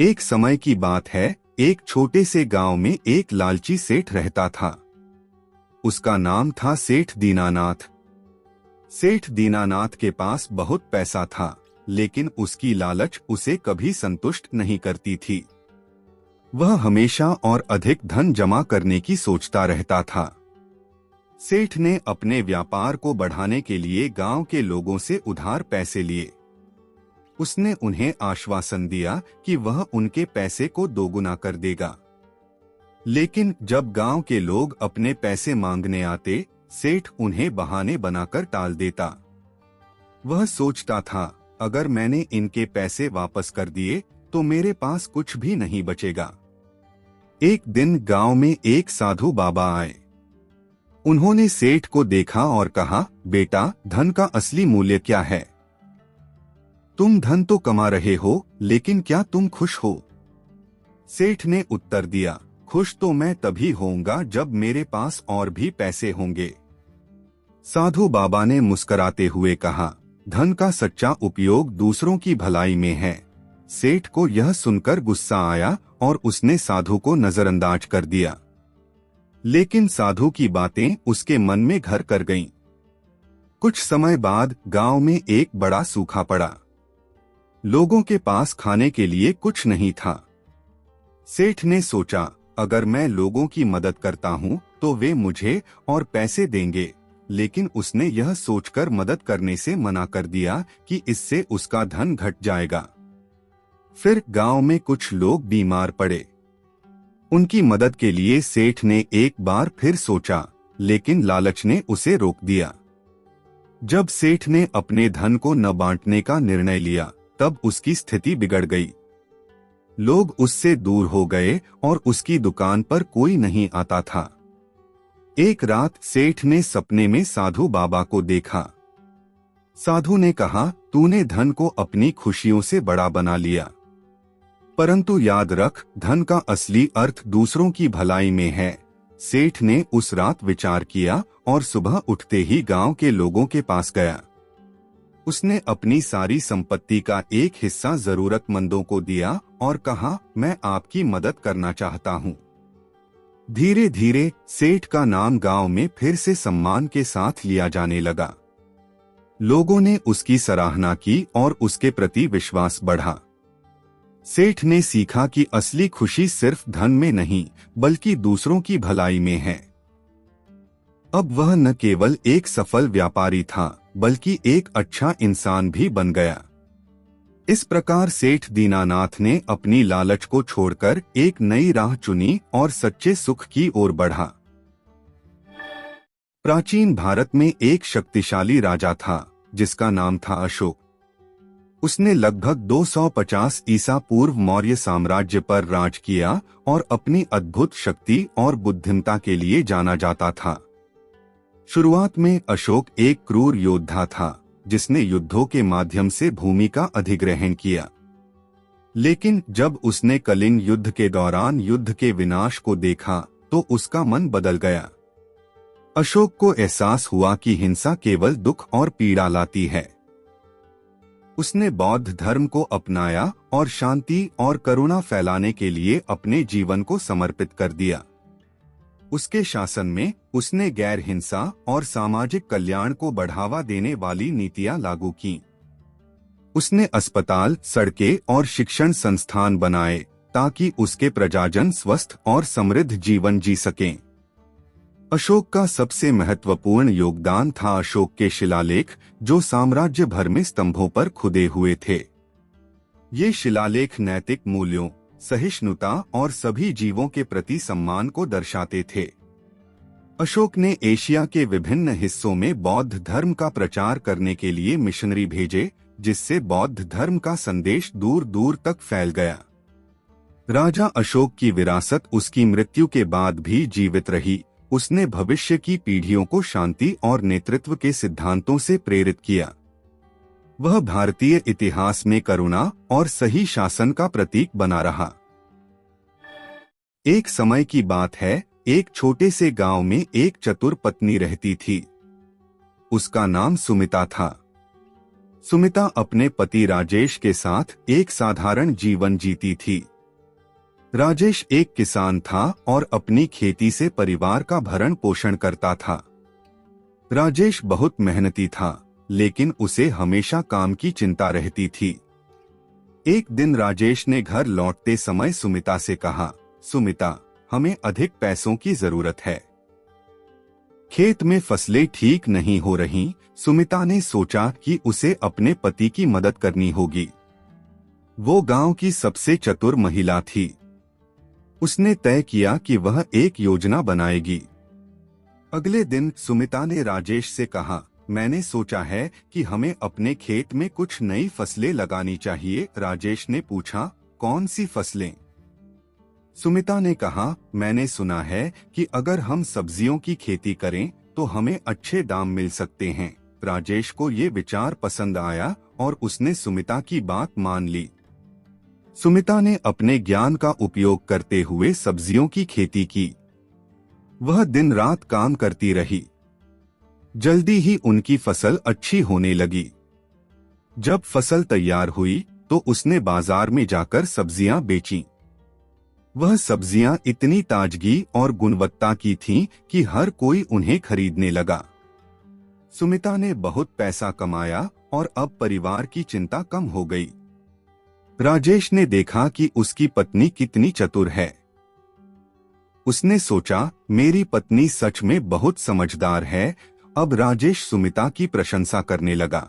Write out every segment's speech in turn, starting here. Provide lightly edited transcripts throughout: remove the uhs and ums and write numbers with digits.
एक समय की बात है, एक छोटे से गांव में एक लालची सेठ रहता था। उसका नाम था सेठ दीनानाथ। सेठ दीनानाथ के पास बहुत पैसा था, लेकिन उसकी लालच उसे कभी संतुष्ट नहीं करती थी। वह हमेशा और अधिक धन जमा करने की सोचता रहता था। सेठ ने अपने व्यापार को बढ़ाने के लिए गांव के लोगों से उधार पैसे लिए। उसने उन्हें आश्वासन दिया कि वह उनके पैसे को दोगुना कर देगा। लेकिन जब गांव के लोग अपने पैसे मांगने आते, सेठ उन्हें बहाने बनाकर टाल देता। वह सोचता था, अगर मैंने इनके पैसे वापस कर दिए तो मेरे पास कुछ भी नहीं बचेगा। एक दिन गांव में एक साधु बाबा आए। उन्होंने सेठ को देखा और कहा, बेटा, धन का असली मूल्य क्या है? तुम धन तो कमा रहे हो, लेकिन क्या तुम खुश हो? सेठ ने उत्तर दिया, खुश तो मैं तभी होऊंगा जब मेरे पास और भी पैसे होंगे। साधु बाबा ने मुस्कुराते हुए कहा, धन का सच्चा उपयोग दूसरों की भलाई में है। सेठ को यह सुनकर गुस्सा आया और उसने साधु को नजरअंदाज कर दिया। लेकिन साधु की बातें उसके मन में घर कर गईं। कुछ समय बाद गांव में एक बड़ा सूखा पड़ा। लोगों के पास खाने के लिए कुछ नहीं था। सेठ ने सोचा, अगर मैं लोगों की मदद करता हूं तो वे मुझे और पैसे देंगे। लेकिन उसने यह सोचकर मदद करने से मना कर दिया कि इससे उसका धन घट जाएगा। फिर गांव में कुछ लोग बीमार पड़े। उनकी मदद के लिए सेठ ने एक बार फिर सोचा, लेकिन लालच ने उसे रोक दिया। जब सेठ ने अपने धन को न बांटने का निर्णय लिया, तब उसकी स्थिति बिगड़ गई। लोग उससे दूर हो गए और उसकी दुकान पर कोई नहीं आता था। एक रात सेठ ने सपने में साधु बाबा को देखा। साधु ने कहा, तूने धन को अपनी खुशियों से बड़ा बना लिया, परंतु याद रख, धन का असली अर्थ दूसरों की भलाई में है। सेठ ने उस रात विचार किया और सुबह उठते ही गांव के लोगों के पास गया। उसने अपनी सारी संपत्ति का एक हिस्सा जरूरतमंदों को दिया और कहा, मैं आपकी मदद करना चाहता हूँ। धीरे धीरे सेठ का नाम गांव में फिर से सम्मान के साथ लिया जाने लगा। लोगों ने उसकी सराहना की और उसके प्रति विश्वास बढ़ा। सेठ ने सीखा कि असली खुशी सिर्फ धन में नहीं, बल्कि दूसरों की भलाई में है। अब वह न केवल एक सफल व्यापारी था, बल्कि एक अच्छा इंसान भी बन गया। इस प्रकार सेठ दीनानाथ ने अपनी लालच को छोड़कर एक नई राह चुनी और सच्चे सुख की ओर बढ़ा। प्राचीन भारत में एक शक्तिशाली राजा था, जिसका नाम था अशोक। उसने लगभग 250 ईसा पूर्व मौर्य साम्राज्य पर राज किया और अपनी अद्भुत शक्ति और बुद्धिमत्ता के लिए जाना जाता था। शुरुआत में अशोक एक क्रूर योद्धा था, जिसने युद्धों के माध्यम से भूमि का अधिग्रहण किया। लेकिन जब उसने कलिंग युद्ध के दौरान युद्ध के विनाश को देखा, तो उसका मन बदल गया। अशोक को एहसास हुआ कि हिंसा केवल दुख और पीड़ा लाती है। उसने बौद्ध धर्म को अपनाया और शांति और करुणा फैलाने के लिए अपने जीवन को समर्पित कर दिया। उसके शासन में उसने गैर हिंसा और सामाजिक कल्याण को बढ़ावा देने वाली नीतियां लागू की। उसने अस्पताल, सड़कें और शिक्षण संस्थान बनाए ताकि उसके प्रजाजन स्वस्थ और समृद्ध जीवन जी सकें। अशोक का सबसे महत्वपूर्ण योगदान था अशोक के शिलालेख, जो साम्राज्य भर में स्तंभों पर खुदे हुए थे। ये शिलालेख नैतिक मूल्यों, सहिष्णुता और सभी जीवों के प्रति सम्मान को दर्शाते थे। अशोक ने एशिया के विभिन्न हिस्सों में बौद्ध धर्म का प्रचार करने के लिए मिशनरी भेजे, जिससे बौद्ध धर्म का संदेश दूर दूर तक फैल गया। राजा अशोक की विरासत उसकी मृत्यु के बाद भी जीवित रही। उसने भविष्य की पीढ़ियों को शांति और नेतृत्व के सिद्धांतों से प्रेरित किया। वह भारतीय इतिहास में करुणा और सही शासन का प्रतीक बना रहा। एक समय की बात है, एक छोटे से गांव में एक चतुर पत्नी रहती थी। उसका नाम सुमिता था। सुमिता अपने पति राजेश के साथ एक साधारण जीवन जीती थी। राजेश एक किसान था और अपनी खेती से परिवार का भरण पोषण करता था। राजेश बहुत मेहनती था, लेकिन उसे हमेशा काम की चिंता रहती थी। एक दिन राजेश ने घर लौटते समय सुमिता से कहा, सुमिता, हमें अधिक पैसों की जरूरत है। खेत में फसलें ठीक नहीं हो रहीं। सुमिता ने सोचा कि उसे अपने पति की मदद करनी होगी। वो गांव की सबसे चतुर महिला थी। उसने तय किया कि वह एक योजना बनाएगी। अगले दिन सुमिता ने राजेश से कहा, मैंने सोचा है कि हमें अपने खेत में कुछ नई फसलें लगानी चाहिए। राजेश ने पूछा, कौन सी फसलें? सुमिता ने कहा, मैंने सुना है कि अगर हम सब्जियों की खेती करें तो हमें अच्छे दाम मिल सकते हैं। राजेश को ये विचार पसंद आया और उसने सुमिता की बात मान ली। सुमिता ने अपने ज्ञान का उपयोग करते हुए सब्जियों की खेती की। वह दिन रात काम करती रही। जल्दी ही उनकी फसल अच्छी होने लगी। जब फसल तैयार हुई तो उसने बाजार में जाकर सब्जियां बेचीं। वह सब्जियां इतनी ताजगी और गुणवत्ता की थीं कि हर कोई उन्हें खरीदने लगा। सुमिता ने बहुत पैसा कमाया और अब परिवार की चिंता कम हो गई। राजेश ने देखा कि उसकी पत्नी कितनी चतुर है। उसने सोचा, मेरी पत्नी सच में बहुत समझदार है। अब राजेश सुमिता की प्रशंसा करने लगा।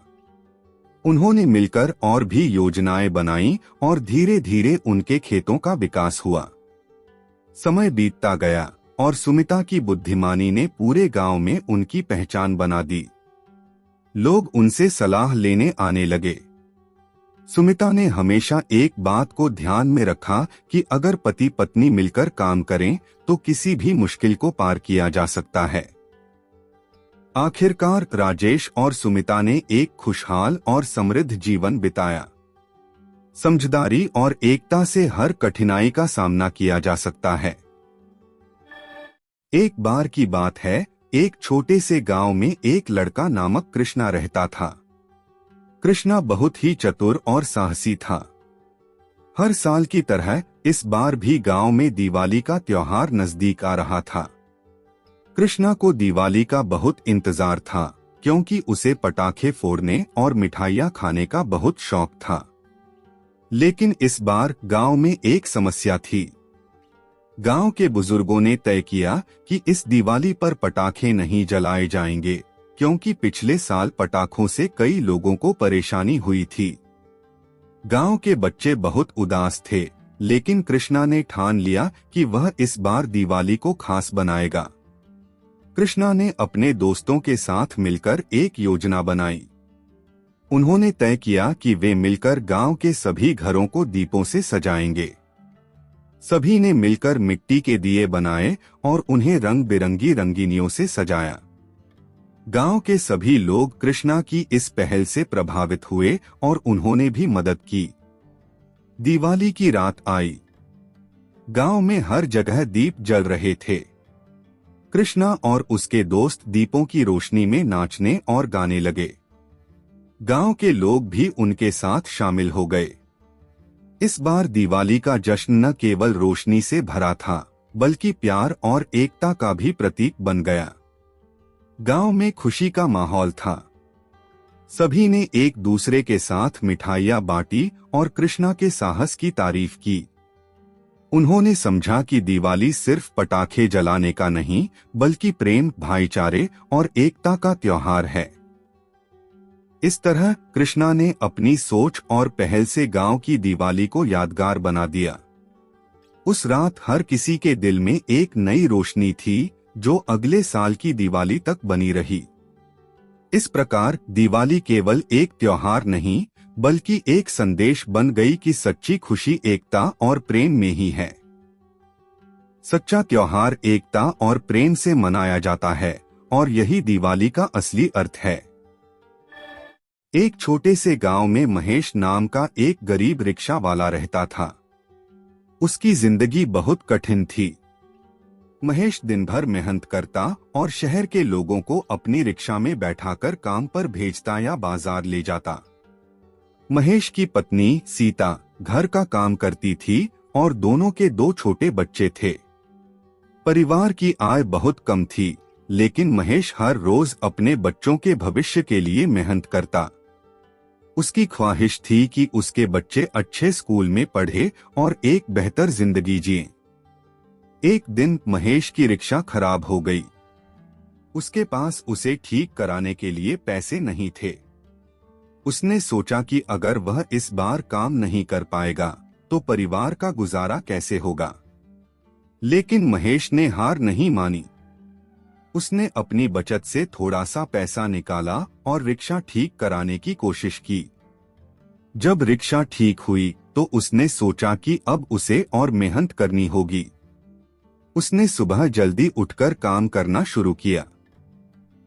उन्होंने मिलकर और भी योजनाएं बनाई और धीरे धीरे उनके खेतों का विकास हुआ। समय बीतता गया और सुमिता की बुद्धिमानी ने पूरे गांव में उनकी पहचान बना दी। लोग उनसे सलाह लेने आने लगे। सुमिता ने हमेशा एक बात को ध्यान में रखा कि अगर पति पत्नी मिलकर काम करें तो किसी भी मुश्किल को पार किया जा सकता है। आखिरकार राजेश और सुमिता ने एक खुशहाल और समृद्ध जीवन बिताया। समझदारी और एकता से हर कठिनाई का सामना किया जा सकता है। एक बार की बात है, एक छोटे से गांव में एक लड़का नामक कृष्णा रहता था। कृष्णा बहुत ही चतुर और साहसी था। हर साल की तरह इस बार भी गांव में दिवाली का त्योहार नजदीक आ रहा था। कृष्णा को दिवाली का बहुत इंतजार था, क्योंकि उसे पटाखे फोड़ने और मिठाइयाँ खाने का बहुत शौक था। लेकिन इस बार गांव में एक समस्या थी। गांव के बुजुर्गों ने तय किया कि इस दिवाली पर पटाखे नहीं जलाए जाएंगे, क्योंकि पिछले साल पटाखों से कई लोगों को परेशानी हुई थी। गांव के बच्चे बहुत उदास थे, लेकिन कृष्णा ने ठान लिया कि वह इस बार दिवाली को खास बनाएगा। कृष्णा ने अपने दोस्तों के साथ मिलकर एक योजना बनाई। उन्होंने तय किया कि वे मिलकर गांव के सभी घरों को दीपों से सजाएंगे। सभी ने मिलकर मिट्टी के दिए बनाए और उन्हें रंग बिरंगी रंगीनियों से सजाया। गांव के सभी लोग कृष्णा की इस पहल से प्रभावित हुए और उन्होंने भी मदद की। दिवाली की रात आई। गांव में हर जगह दीप जल रहे थे। कृष्णा और उसके दोस्त दीपों की रोशनी में नाचने और गाने लगे। गांव के लोग भी उनके साथ शामिल हो गए। इस बार दिवाली का जश्न न केवल रोशनी से भरा था, बल्कि प्यार और एकता का भी प्रतीक बन गया। गांव में खुशी का माहौल था। सभी ने एक दूसरे के साथ मिठाइयां बांटी और कृष्णा के साहस की तारीफ की। उन्होंने समझा कि दिवाली सिर्फ पटाखे जलाने का नहीं, बल्कि प्रेम, भाईचारे और एकता का त्योहार है। इस तरह कृष्णा ने अपनी सोच और पहल से गांव की दिवाली को यादगार बना दिया। उस रात हर किसी के दिल में एक नई रोशनी थी, जो अगले साल की दिवाली तक बनी रही। इस प्रकार दिवाली केवल एक त्योहार नहीं, बल्कि एक संदेश बन गई कि सच्ची खुशी एकता और प्रेम में ही है। सच्चा त्योहार एकता और प्रेम से मनाया जाता है, और यही दिवाली का असली अर्थ है। एक छोटे से गांव में महेश नाम का एक गरीब रिक्शा वाला रहता था। उसकी जिंदगी बहुत कठिन थी। महेश दिन भर मेहनत करता और शहर के लोगों को अपनी रिक्शा में बैठाकर काम पर भेजता या बाजार ले जाता। महेश की पत्नी सीता घर का काम करती थी और दोनों के 2 छोटे बच्चे थे। परिवार की आय बहुत कम थी, लेकिन महेश हर रोज अपने बच्चों के भविष्य के लिए मेहनत करता। उसकी ख्वाहिश थी कि उसके बच्चे अच्छे स्कूल में पढ़े और एक बेहतर जिंदगी जिएं। एक दिन महेश की रिक्शा खराब हो गई। उसके पास उसे ठीक कराने के लिए पैसे नहीं थे। उसने सोचा कि अगर वह इस बार काम नहीं कर पाएगा तो परिवार का गुजारा कैसे होगा। लेकिन महेश ने हार नहीं मानी। उसने अपनी बचत से थोड़ा सा पैसा निकाला और रिक्शा ठीक कराने की कोशिश की। जब रिक्शा ठीक हुई तो उसने सोचा कि अब उसे और मेहनत करनी होगी। उसने सुबह जल्दी उठकर काम करना शुरू किया।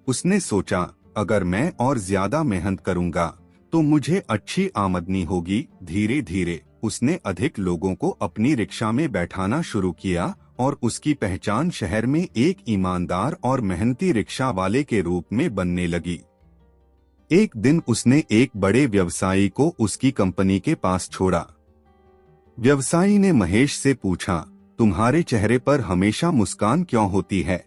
उसने सोचा, अगर मैं और ज्यादा मेहनत करूंगा तो मुझे अच्छी आमदनी होगी। धीरे धीरे उसने अधिक लोगों को अपनी रिक्शा में बैठाना शुरू किया और उसकी पहचान शहर में एक ईमानदार और मेहनती रिक्शा वाले के रूप में बनने लगी। एक दिन उसने एक बड़े व्यवसायी को उसकी कंपनी के पास छोड़ा। व्यवसायी ने महेश से पूछा, तुम्हारे चेहरे पर हमेशा मुस्कान क्यों होती है?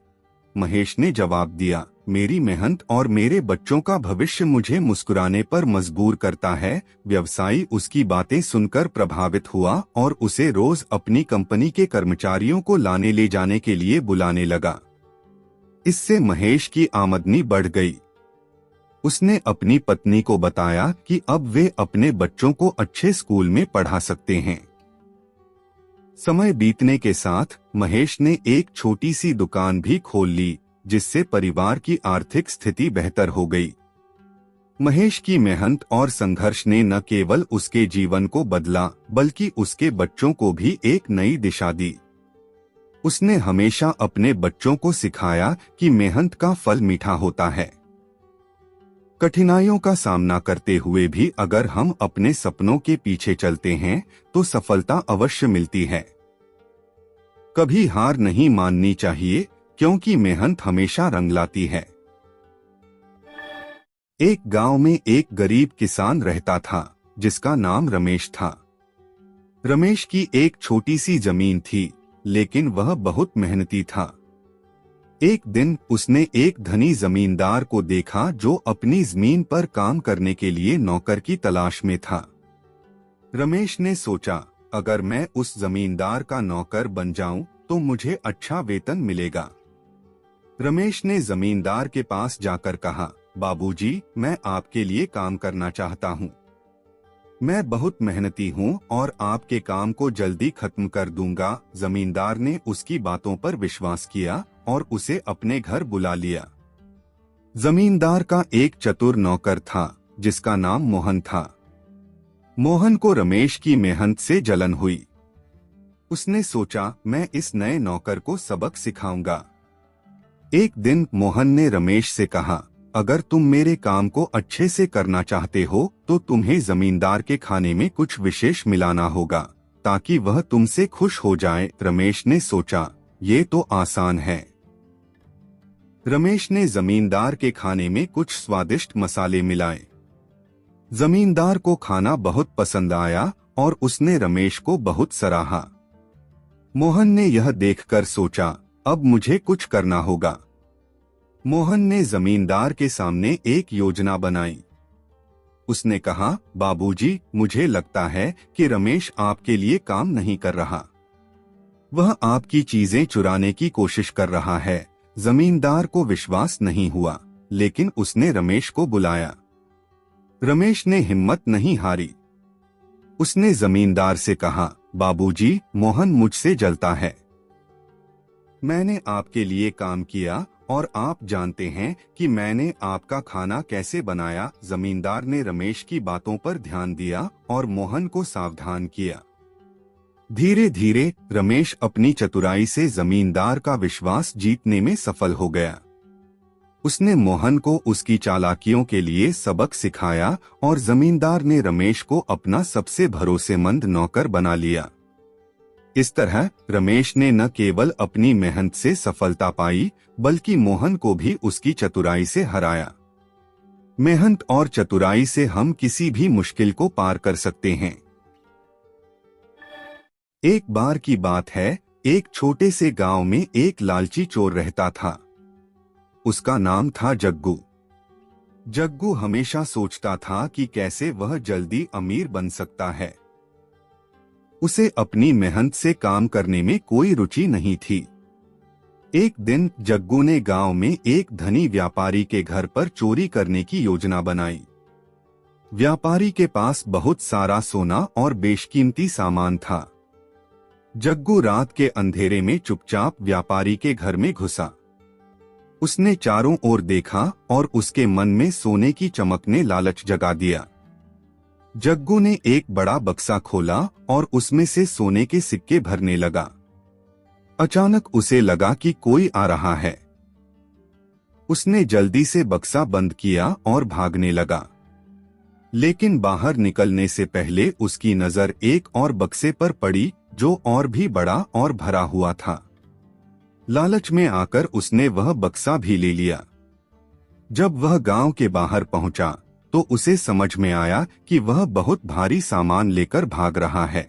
महेश ने जवाब दिया, मेरी मेहनत और मेरे बच्चों का भविष्य मुझे मुस्कुराने पर मजबूर करता है। व्यवसायी उसकी बातें सुनकर प्रभावित हुआ और उसे रोज अपनी कंपनी के कर्मचारियों को लाने ले जाने के लिए बुलाने लगा। इससे महेश की आमदनी बढ़ गई। उसने अपनी पत्नी को बताया कि अब वे अपने बच्चों को अच्छे स्कूल में पढ़ा सकते हैं। समय बीतने के साथ महेश ने एक छोटी सी दुकान भी खोल ली, जिससे परिवार की आर्थिक स्थिति बेहतर हो गई। महेश की मेहनत और संघर्ष ने न केवल उसके जीवन को बदला, बल्कि उसके बच्चों को भी एक नई दिशा दी। उसने हमेशा अपने बच्चों को सिखाया कि मेहनत का फल मीठा होता है। कठिनाइयों का सामना करते हुए भी अगर हम अपने सपनों के पीछे चलते हैं तो सफलता अवश्य मिलती है। कभी हार नहीं माननी चाहिए, क्योंकि मेहनत हमेशा रंग लाती है। एक गांव में एक गरीब किसान रहता था, जिसका नाम रमेश था। रमेश की एक छोटी सी जमीन थी, लेकिन वह बहुत मेहनती था। एक दिन उसने एक धनी जमींदार को देखा जो अपनी जमीन पर काम करने के लिए नौकर की तलाश में था। रमेश ने सोचा, अगर मैं उस जमींदार का नौकर बन जाऊं तो मुझे अच्छा वेतन मिलेगा। रमेश ने जमींदार के पास जाकर कहा, बाबूजी, मैं आपके लिए काम करना चाहता हूं। मैं बहुत मेहनती हूं और आपके काम को जल्दी खत्म कर दूंगा। जमींदार ने उसकी बातों पर विश्वास किया और उसे अपने घर बुला लिया। जमींदार का एक चतुर नौकर था, जिसका नाम मोहन था। मोहन को रमेश की मेहनत से जलन हुई। उसने सोचा, मैं इस नए नौकर को सबक सिखाऊंगा। एक दिन मोहन ने रमेश से कहा, अगर तुम मेरे काम को अच्छे से करना चाहते हो तो तुम्हें जमींदार के खाने में कुछ विशेष मिलाना होगा, ताकि वह तुमसे खुश हो जाए। रमेश ने सोचा, ये तो आसान है। रमेश ने जमींदार के खाने में कुछ स्वादिष्ट मसाले मिलाए। जमींदार को खाना बहुत पसंद आया और उसने रमेश को बहुत सराहा। मोहन ने यह देखकर सोचा, अब मुझे कुछ करना होगा। मोहन ने जमींदार के सामने एक योजना बनाई। उसने कहा, बाबूजी, मुझे लगता है कि रमेश आपके लिए काम नहीं कर रहा। वह आपकी चीजें चुराने की कोशिश कर रहा है। जमींदार को विश्वास नहीं हुआ, लेकिन उसने रमेश को बुलाया। रमेश ने हिम्मत नहीं हारी। उसने जमींदार से कहा, बाबूजी, मोहन मुझसे जलता है। मैंने आपके लिए काम किया और आप जानते हैं कि मैंने आपका खाना कैसे बनाया। जमींदार ने रमेश की बातों पर ध्यान दिया और मोहन को सावधान किया। धीरे धीरे रमेश अपनी चतुराई से जमींदार का विश्वास जीतने में सफल हो गया। उसने मोहन को उसकी चालाकियों के लिए सबक सिखाया और जमींदार ने रमेश को अपना सबसे भरोसेमंद नौकर बना लिया। इस तरह रमेश ने न केवल अपनी मेहनत से सफलता पाई, बल्कि मोहन को भी उसकी चतुराई से हराया। मेहनत और चतुराई से हम किसी भी मुश्किल को पार कर सकते हैं। एक बार की बात है, एक छोटे से गांव में एक लालची चोर रहता था। उसका नाम था जग्गू। जग्गू हमेशा सोचता था कि कैसे वह जल्दी अमीर बन सकता है। उसे अपनी मेहनत से काम करने में कोई रुचि नहीं थी। एक दिन जग्गू ने गांव में एक धनी व्यापारी के घर पर चोरी करने की योजना बनाई। व्यापारी के पास बहुत सारा सोना और बेशकीमती सामान था। जग्गू रात के अंधेरे में चुपचाप व्यापारी के घर में घुसा। उसने चारों ओर देखा और उसके मन में सोने की चमक ने लालच जगा दिया। जग्गू ने एक बड़ा बक्सा खोला और उसमें से सोने के सिक्के भरने लगा। अचानक उसे लगा कि कोई आ रहा है। उसने जल्दी से बक्सा बंद किया और भागने लगा। लेकिन बाहर निकलने से पहले उसकी नजर एक और बक्से पर पड़ी जो और भी बड़ा और भरा हुआ था। लालच में आकर उसने वह बक्सा भी ले लिया। जब वह गांव के बाहर पहुंचा तो उसे समझ में आया कि वह बहुत भारी सामान लेकर भाग रहा है।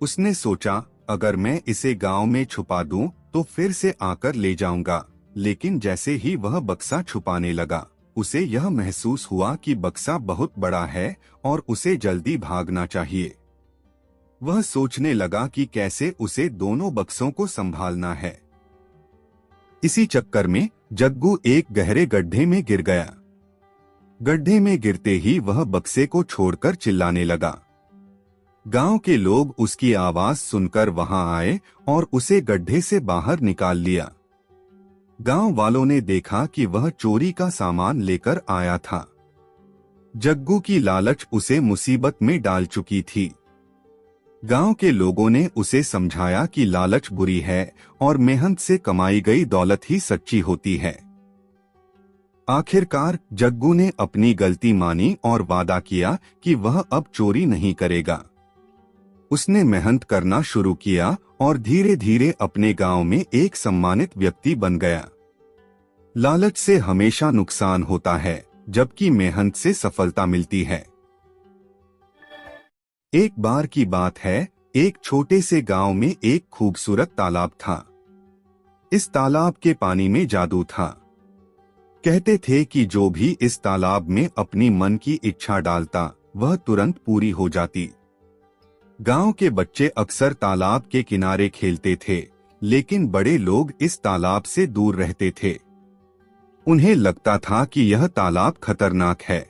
उसने सोचा, अगर मैं इसे गांव में छुपा दूं तो फिर से आकर ले जाऊंगा। लेकिन जैसे ही वह बक्सा छुपाने लगा, उसे यह महसूस हुआ कि बक्सा बहुत बड़ा है और उसे जल्दी भागना चाहिए। वह सोचने लगा कि कैसे उसे दोनों बक्सों को संभालना है। इसी चक्कर में जग्गू एक गहरे गड्ढे में गिर गया। गड्ढे में गिरते ही वह बक्से को छोड़कर चिल्लाने लगा। गांव के लोग उसकी आवाज सुनकर वहां आए और उसे गड्ढे से बाहर निकाल लिया। गांव वालों ने देखा कि वह चोरी का सामान लेकर आया था। जग्गू की लालच उसे मुसीबत में डाल चुकी थी। गांव के लोगों ने उसे समझाया कि लालच बुरी है और मेहनत से कमाई गई दौलत ही सच्ची होती है। आखिरकार जग्गू ने अपनी गलती मानी और वादा किया कि वह अब चोरी नहीं करेगा। उसने मेहनत करना शुरू किया और धीरे धीरे अपने गांव में एक सम्मानित व्यक्ति बन गया। लालच से हमेशा नुकसान होता है, जबकि मेहनत से सफलता मिलती है। एक बार की बात है, एक छोटे से गांव में एक खूबसूरत तालाब था। इस तालाब के पानी में जादू था। कहते थे कि जो भी इस तालाब में अपनी मन की इच्छा डालता, वह तुरंत पूरी हो जाती। गांव के बच्चे अक्सर तालाब के किनारे खेलते थे, लेकिन बड़े लोग इस तालाब से दूर रहते थे। उन्हें लगता था कि यह तालाब खतरनाक है,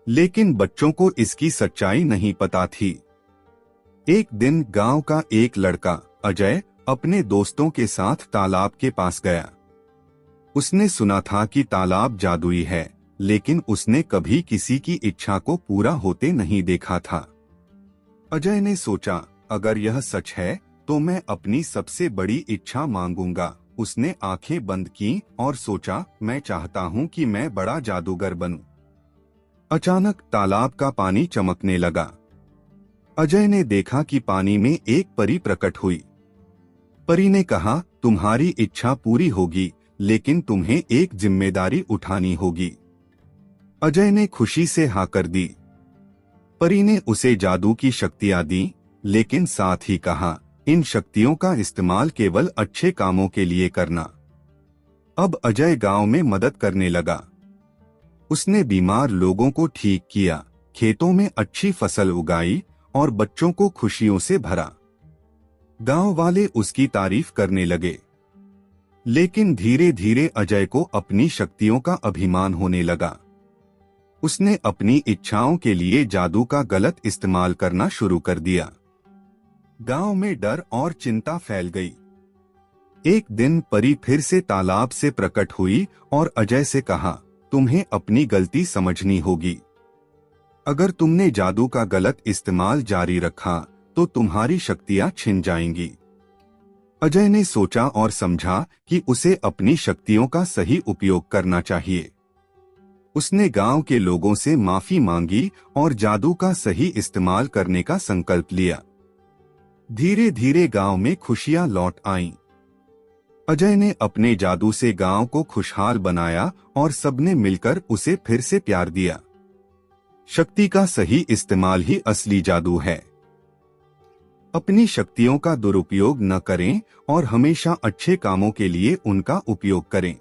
लेकिन बच्चों को इसकी सच्चाई नहीं पता थी। एक दिन गांव का एक लड़का अजय अपने दोस्तों के साथ तालाब के पास गया। उसने सुना था कि तालाब जादुई है, लेकिन उसने कभी किसी की इच्छा को पूरा होते नहीं देखा था। अजय ने सोचा, अगर यह सच है तो मैं अपनी सबसे बड़ी इच्छा मांगूंगा। उसने आंखें बंद की और सोचा, मैं चाहता हूं कि मैं बड़ा जादूगर बनूं। अचानक तालाब का पानी चमकने लगा। अजय ने देखा कि पानी में एक परी प्रकट हुई। परी ने कहा, तुम्हारी इच्छा पूरी होगी, लेकिन तुम्हें एक जिम्मेदारी उठानी होगी। अजय ने खुशी से हाँ कर दी। परी ने उसे जादू की शक्तियां दी, लेकिन साथ ही कहा, इन शक्तियों का इस्तेमाल केवल अच्छे कामों के लिए करना। अब अजय गांव में मदद करने लगा। उसने बीमार लोगों को ठीक किया, खेतों में अच्छी फसल उगाई और बच्चों को खुशियों से भरा। गांव वाले उसकी तारीफ करने लगे। लेकिन धीरे धीरे अजय को अपनी शक्तियों का अभिमान होने लगा। उसने अपनी इच्छाओं के लिए जादू का गलत इस्तेमाल करना शुरू कर दिया। गांव में डर और चिंता फैल गई। एक दिन परी फिर से तालाब से प्रकट हुई और अजय से कहा, तुम्हें अपनी गलती समझनी होगी। अगर तुमने जादू का गलत इस्तेमाल जारी रखा तो तुम्हारी शक्तियां छिन जाएंगी। अजय ने सोचा और समझा कि उसे अपनी शक्तियों का सही उपयोग करना चाहिए। उसने गांव के लोगों से माफी मांगी और जादू का सही इस्तेमाल करने का संकल्प लिया। धीरे धीरे गांव में खुशियां लौट आईं। अजय ने अपने जादू से गांव को खुशहाल बनाया और सबने मिलकर उसे फिर से प्यार दिया। शक्ति का सही इस्तेमाल ही असली जादू है। अपनी शक्तियों का दुरुपयोग न करें और हमेशा अच्छे कामों के लिए उनका उपयोग करें।